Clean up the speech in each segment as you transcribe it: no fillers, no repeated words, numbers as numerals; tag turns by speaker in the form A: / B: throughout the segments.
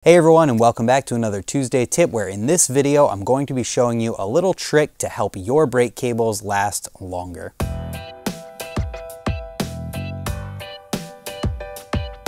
A: Hey everyone, and welcome back to another Tuesday tip, where in this video I'm going to be showing you a little trick to help your brake cables last longer.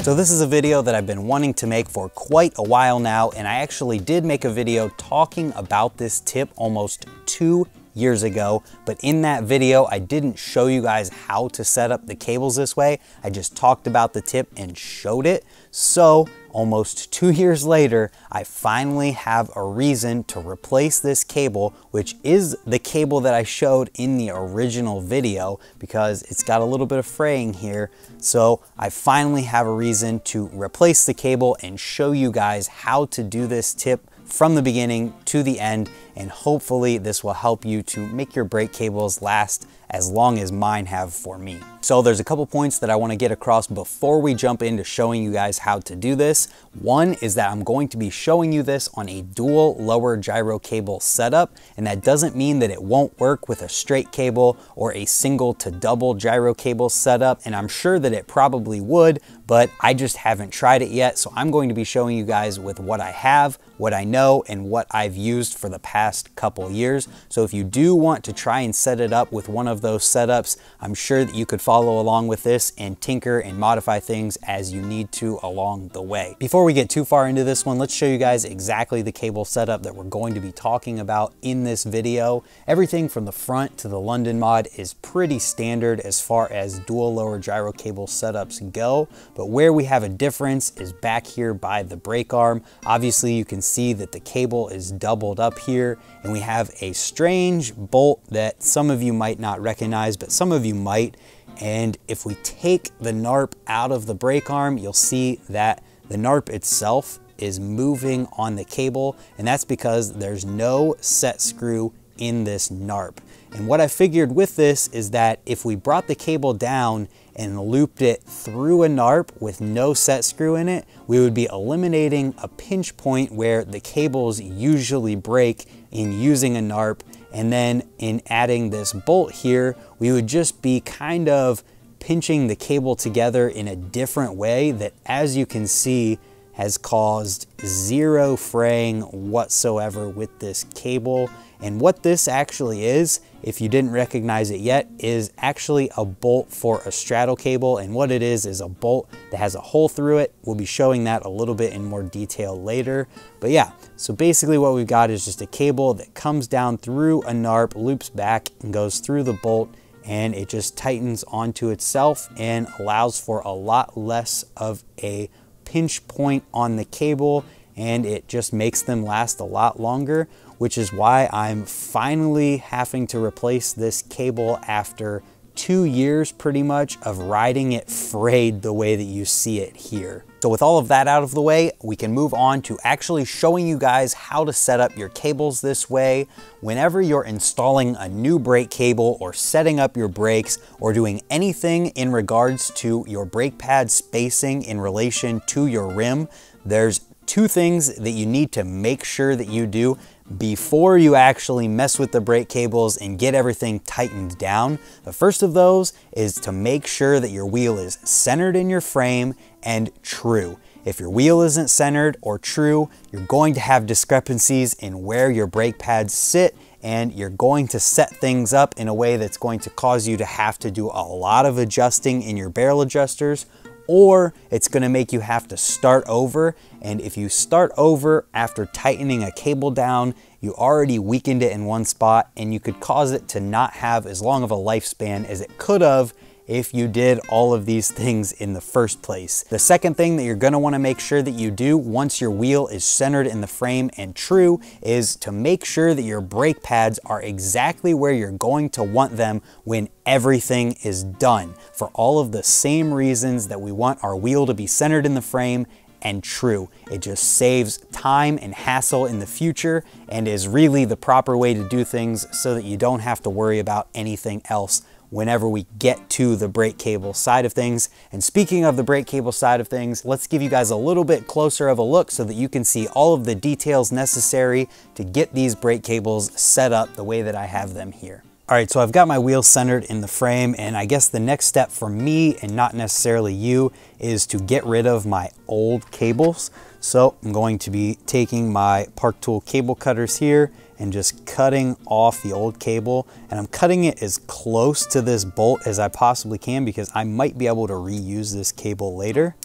A: So this is a video that I've been wanting to make for quite a while now, and I actually did make a video talking about this tip almost 2 years ago, but in that video I didn't show you guys how to set up the cables this way. I just talked about the tip and showed it. So almost 2 years later, I finally have a reason to replace this cable, which is the cable that I showed in the original video, because it's got a little bit of fraying here. So I finally have a reason to replace the cable and show you guys how to do this tip from the beginning to the end, and hopefully this will help you to make your brake cables last as long as mine have for me. So there's a couple points that I want to get across before we jump into showing you guys how to do this. One is that I'm going to be showing you this on a dual lower gyro cable setup, and that doesn't mean that it won't work with a straight cable or a single to double gyro cable setup, and I'm sure that it probably would, but I just haven't tried it yet. So I'm going to be showing you guys with what I have, what I know, and what I've used for the past couple years. So if you do want to try and set it up with one of those setups, I'm sure that you could follow along with this and tinker and modify things as you need to along the way. Before we get too far into this one, let's show you guys exactly the cable setup that we're going to be talking about in this video. Everything from the front to the London mod is pretty standard as far as dual lower gyro cable setups go, but where we have a difference is back here by the brake arm. Obviously you can see that the cable is doubled up here, and we have a strange bolt that some of you might not recognize, but some of you might. And if we take the NARP out of the brake arm, you'll see that the NARP itself is moving on the cable, and that's because there's no set screw in this NARP. And what I figured with this is that if we brought the cable down and looped it through a NARP with no set screw in it, we would be eliminating a pinch point where the cables usually break in using a NARP. And then in adding this bolt here, we would just be kind of pinching the cable together in a different way that, as you can see, has caused zero fraying whatsoever with this cable. And what this actually is, if you didn't recognize it yet, is actually a bolt for a straddle cable. And what it is a bolt that has a hole through it. We'll be showing that a little bit in more detail later. But yeah, so basically what we've got is just a cable that comes down through a NARP, loops back and goes through the bolt, and it just tightens onto itself and allows for a lot less of a pinch point on the cable, and it just makes them last a lot longer, which is why I'm finally having to replace this cable after 2 years pretty much of riding it frayed the way that you see it here. So with all of that out of the way, we can move on to actually showing you guys how to set up your cables this way. Whenever you're installing a new brake cable or setting up your brakes or doing anything in regards to your brake pad spacing in relation to your rim, there's two things that you need to make sure that you do before you actually mess with the brake cables and get everything tightened down. The first of those is to make sure that your wheel is centered in your frame and true. If your wheel isn't centered or true, you're going to have discrepancies in where your brake pads sit, and you're going to set things up in a way that's going to cause you to have to do a lot of adjusting in your barrel adjusters, or it's going to make you have to start over. And if you start over after tightening a cable down, you already weakened it in one spot, and you could cause it to not have as long of a lifespan as it could have if you did all of these things in the first place. The second thing that you're going to want to make sure that you do once your wheel is centered in the frame and true is to make sure that your brake pads are exactly where you're going to want them when everything is done, for all of the same reasons that we want our wheel to be centered in the frame and true. It just saves time and hassle in the future and is really the proper way to do things, so that you don't have to worry about anything else whenever we get to the brake cable side of things. And speaking of the brake cable side of things, let's give you guys a little bit closer of a look so that you can see all of the details necessary to get these brake cables set up the way that I have them here. All right, so I've got my wheels centered in the frame, and I guess the next step for me, and not necessarily you, is to get rid of my old cables. So I'm going to be taking my Park Tool cable cutters here and just cutting off the old cable, and I'm cutting it as close to this bolt as I possibly can because I might be able to reuse this cable later.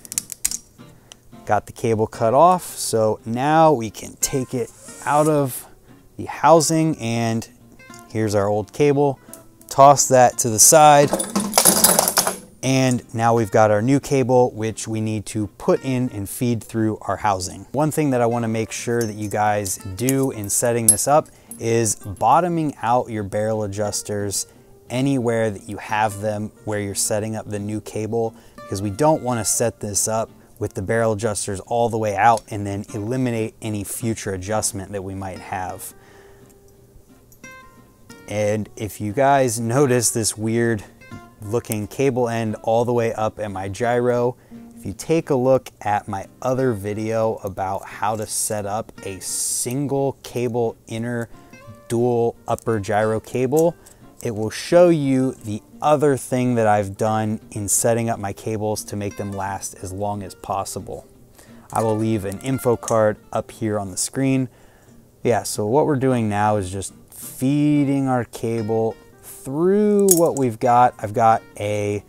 A: Got the cable cut off, so now we can take it out of the housing, and here's our old cable. Toss that to the side, and now we've got our new cable, which we need to put in and feed through our housing. One thing that I want to make sure that you guys do in setting this up is bottoming out your barrel adjusters anywhere that you have them where you're setting up the new cable, because we don't want to set this up with the barrel adjusters all the way out and then eliminate any future adjustment that we might have. And if you guys notice this weird looking cable end all the way up at my gyro, if you take a look at my other video about how to set up a single cable inner dual upper gyro cable, it will show you the other thing that I've done in setting up my cables to make them last as long as possible. I will leave an info card up here on the screen. Yeah, so what we're doing now is just feeding our cable through what we've got. I've got a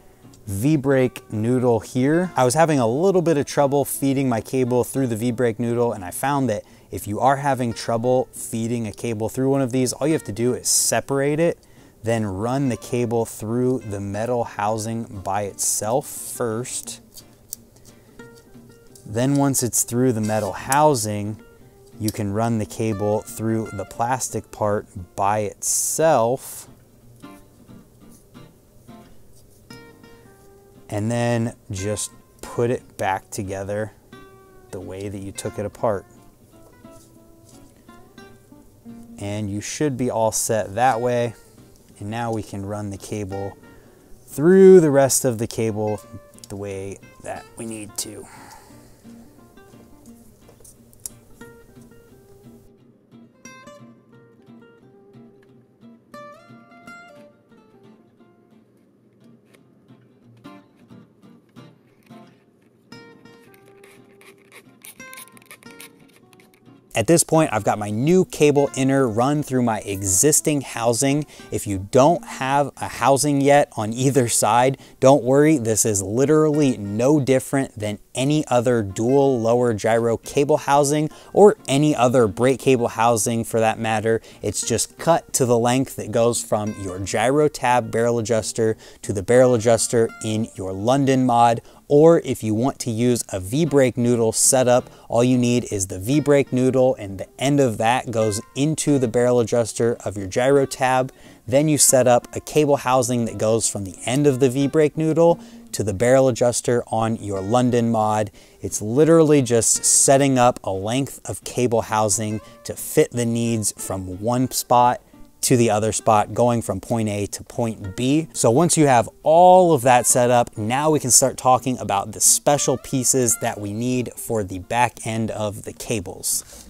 A: V-brake noodle here. I was having a little bit of trouble feeding my cable through the V-brake noodle, and I found that if you are having trouble feeding a cable through one of these, all you have to do is separate it, then run the cable through the metal housing by itself first. Then once it's through the metal housing, you can run the cable through the plastic part by itself. And then just put it back together the way that you took it apart. And you should be all set that way. And now we can run the cable through the rest of the cable the way that we need to. At this point, I've got my new cable inner run through my existing housing. If you don't have a housing yet on either side, don't worry. This is literally no different than any other dual lower gyro cable housing or any other brake cable housing for that matter. It's just cut to the length that goes from your gyro tab barrel adjuster to the barrel adjuster in your London mod. Or if you want to use a V-brake noodle setup, all you need is the V-brake noodle, and the end of that goes into the barrel adjuster of your gyro tab. Then you set up a cable housing that goes from the end of the V-brake noodle to the barrel adjuster on your London mod. It's literally just setting up a length of cable housing to fit the needs from one spot to the other spot, going from point A to point B. So once you have all of that set up, now we can start talking about the special pieces that we need for the back end of the cables.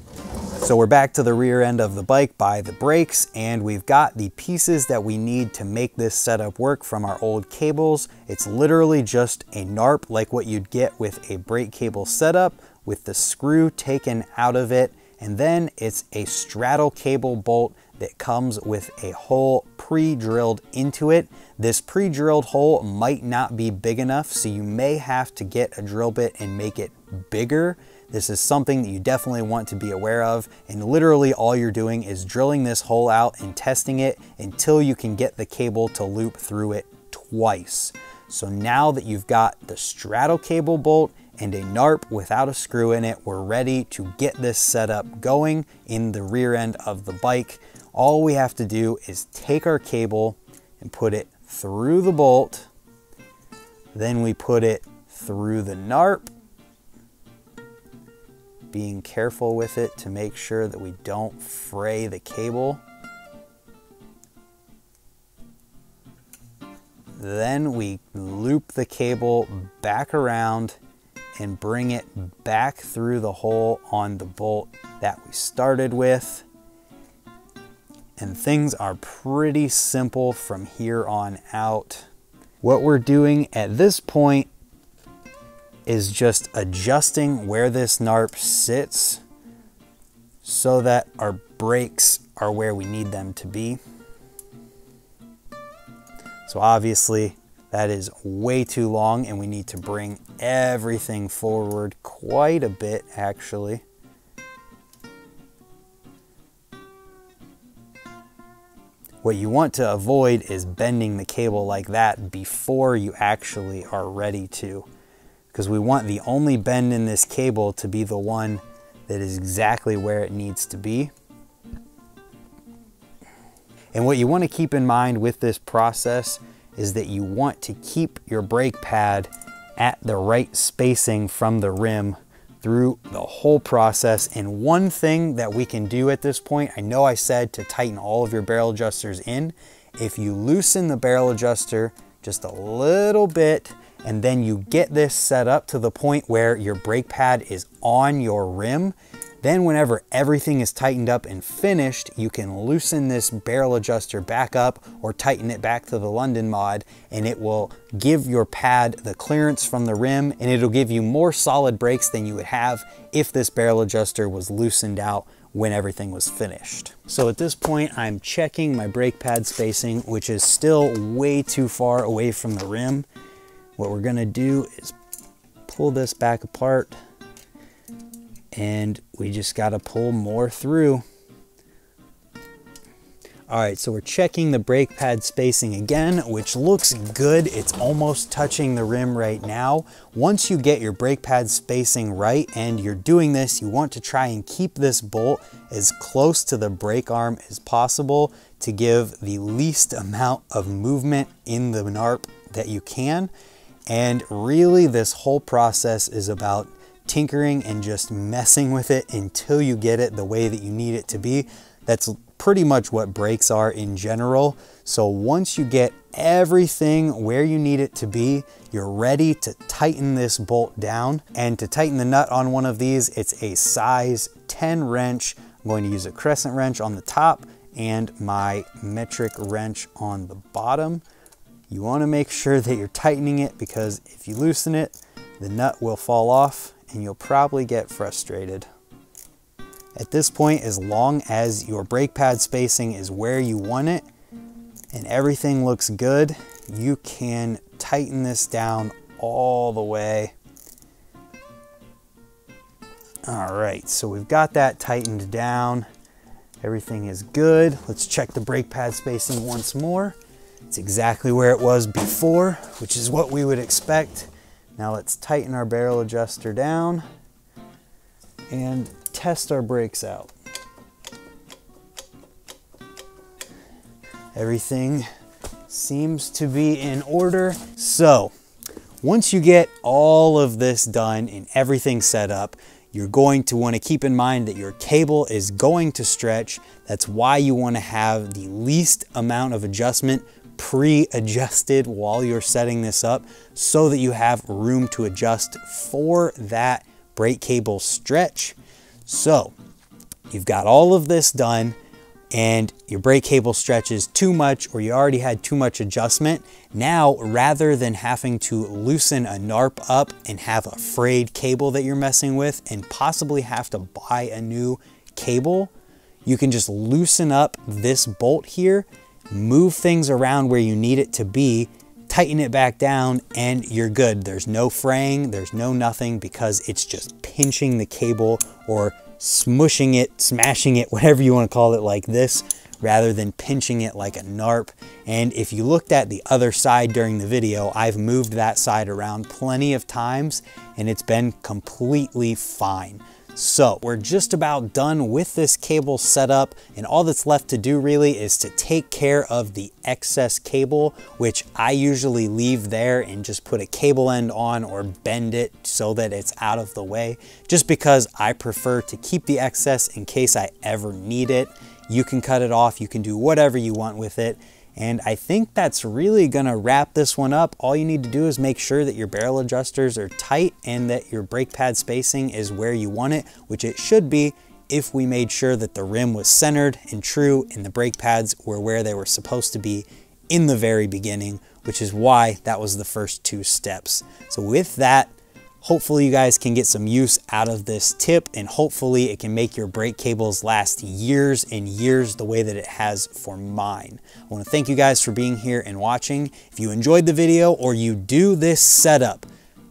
A: So we're back to the rear end of the bike by the brakes, and we've got the pieces that we need to make this setup work from our old cables. It's literally just a NARP like what you'd get with a brake cable setup, with the screw taken out of it, and then it's a straddle cable bolt that comes with a hole pre-drilled into it. This pre-drilled hole might not be big enough, so you may have to get a drill bit and make it bigger. This is something that you definitely want to be aware of, and literally all you're doing is drilling this hole out and testing it until you can get the cable to loop through it twice. So now that you've got the straddle cable bolt and a NARP without a screw in it, we're ready to get this setup going in the rear end of the bike. All we have to do is take our cable and put it through the bolt. Then we put it through the NARP, being careful with it to make sure that we don't fray the cable. Then we loop the cable back around and bring it back through the hole on the bolt that we started with. And things are pretty simple from here on out. What we're doing at this point is just adjusting where this NARP sits so that our brakes are where we need them to be. So obviously that is way too long and we need to bring everything forward quite a bit actually. What you want to avoid is bending the cable like that before you actually are ready to, because we want the only bend in this cable to be the one that is exactly where it needs to be. And what you want to keep in mind with this process is that you want to keep your brake pad at the right spacing from the rim through the whole process. And one thing that we can do at this point, I know I said to tighten all of your barrel adjusters in. If you loosen the barrel adjuster just a little bit, and then you get this set up to the point where your brake pad is on your rim, then whenever everything is tightened up and finished, you can loosen this barrel adjuster back up or tighten it back to the London mod, and it will give your pad the clearance from the rim, and it'll give you more solid brakes than you would have if this barrel adjuster was loosened out when everything was finished. So at this point, I'm checking my brake pad spacing, which is still way too far away from the rim. What we're gonna do is pull this back apart, and we just got to pull more through. All right, so we're checking the brake pad spacing again, which looks good. It's almost touching the rim right now. Once you get your brake pad spacing right, and you're doing this, you want to try and keep this bolt as close to the brake arm as possible to give the least amount of movement in the NARP that you can. And really, this whole process is about tinkering and just messing with it until you get it the way that you need it to be. That's pretty much what brakes are in general. So once you get everything where you need it to be, you're ready to tighten this bolt down. And to tighten the nut on one of these, it's a size 10 wrench. I'm going to use a crescent wrench on the top and my metric wrench on the bottom. You want to make sure that you're tightening it, because if you loosen it, the nut will fall off and you'll probably get frustrated. At this point, as long as your brake pad spacing is where you want it and everything looks good, you can tighten this down all the way. All right, so we've got that tightened down. Everything is good. Let's check the brake pad spacing once more. It's exactly where it was before, which is what we would expect. Now let's tighten our barrel adjuster down and test our brakes out. Everything seems to be in order. So once you get all of this done and everything set up, you're going to want to keep in mind that your cable is going to stretch. That's why you want to have the least amount of adjustment pre-adjusted while you're setting this up, so that you have room to adjust for that brake cable stretch. So you've got all of this done and your brake cable stretches too much, or you already had too much adjustment. Now, rather than having to loosen a NARP up and have a frayed cable that you're messing with and possibly have to buy a new cable, you can just loosen up this bolt here, move things around where you need it to be, tighten it back down, and you're good. There's no fraying, there's no nothing, because it's just pinching the cable or smushing it, smashing it, whatever you want to call it, like this, rather than pinching it like a NARP. And if you looked at the other side during the video, I've moved that side around plenty of times and it's been completely fine. So we're just about done with this cable setup, and all that's left to do really is to take care of the excess cable, which I usually leave there and just put a cable end on or bend it so that it's out of the way, just because I prefer to keep the excess in case I ever need it. You can cut it off, you can do whatever you want with it. And I think that's really gonna wrap this one up. All you need to do is make sure that your barrel adjusters are tight and that your brake pad spacing is where you want it, which it should be if we made sure that the rim was centered and true and the brake pads were where they were supposed to be in the very beginning, which is why that was the first two steps. So with that, Hopefully you guys can get some use out of this tip, and hopefully it can make your brake cables last years and years the way that it has for mine. I want to thank you guys for being here and watching. If you enjoyed the video or you do this setup,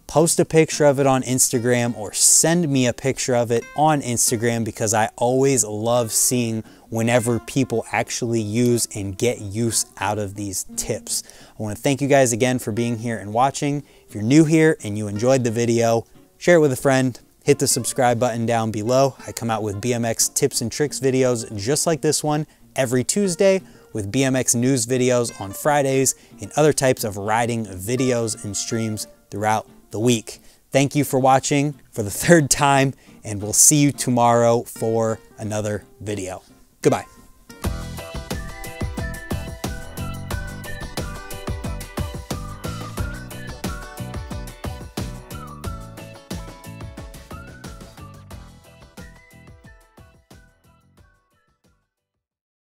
A: post a picture of it on Instagram or send me a picture of it on Instagram, because I always love seeing whenever people actually use and get use out of these tips. I want to thank you guys again for being here and watching. If you're new here and you enjoyed the video, share it with a friend, hit the subscribe button down below. I come out with BMX tips and tricks videos just like this one every Tuesday, with BMX news videos on Fridays, and other types of riding videos and streams throughout the week. Thank you for watching for the third time, and we'll see you tomorrow for another video. Goodbye.